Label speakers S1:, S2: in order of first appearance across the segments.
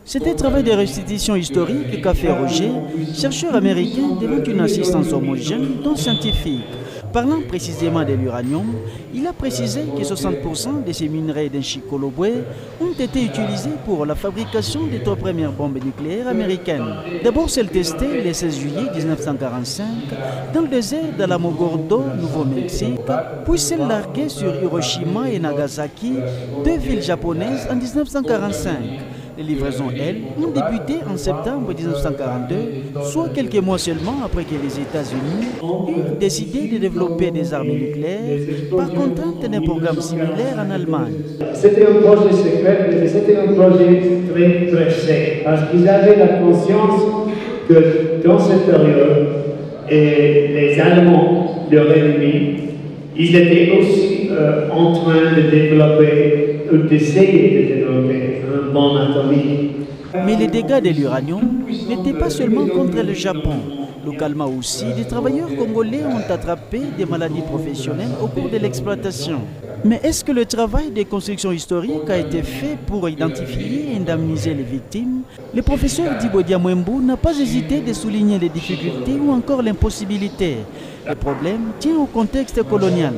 S1: C'est un travail de restitution historique qu'a fait Roger, chercheur américain devant une assistance homogène dont scientifique. Parlant précisément de l'uranium, il a précisé que 60% de ces minerais d'Inchikolobwe ont été utilisés pour la fabrication des 3 premières bombes nucléaires américaines. D'abord celle testée le 16 juillet 1945 dans le désert d'Alamogordo, Nouveau-Mexique, puis celle larguée sur Hiroshima et Nagasaki, 2 villes japonaises en 1945. Les livraisons, elles, ont débuté en septembre 1942, soit quelques mois seulement après que les États-Unis eurent décidé de développer des armes nucléaires par contrainte d'un programme similaire en Allemagne.
S2: C'était un projet secret, mais c'était un projet très pressé, parce qu'ils avaient la conscience que dans cette période, les Allemands, leurs ennemis, ils étaient aussi en train de développer, ou d'essayer de développer un bombe atomique.
S1: Mais les dégâts de l'uranium n'étaient pas seulement contre le Japon. Localement aussi, des travailleurs congolais ont attrapé des maladies professionnelles au cours de l'exploitation. Mais est-ce que le travail de construction historique a été fait pour identifier et indemniser les victimes? Le professeur Dibo Diamwembu n'a pas hésité de souligner les difficultés ou encore l'impossibilité. Le problème tient au contexte colonial,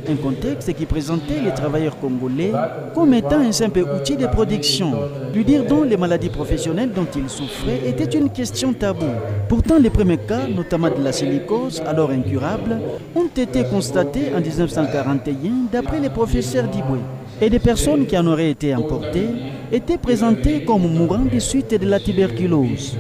S1: un contexte qui présentait les travailleurs congolais comme étant un simple outil de production. Lui dire donc les maladies professionnelles dont ils souffraient était une question taboue. Pourtant, les premiers cas, notamment de la silicose, alors incurable, ont été constatés en 1941 d'après le professeur Diboué. Et des personnes qui en auraient été emportées étaient présentées comme mourant des suites de la tuberculose.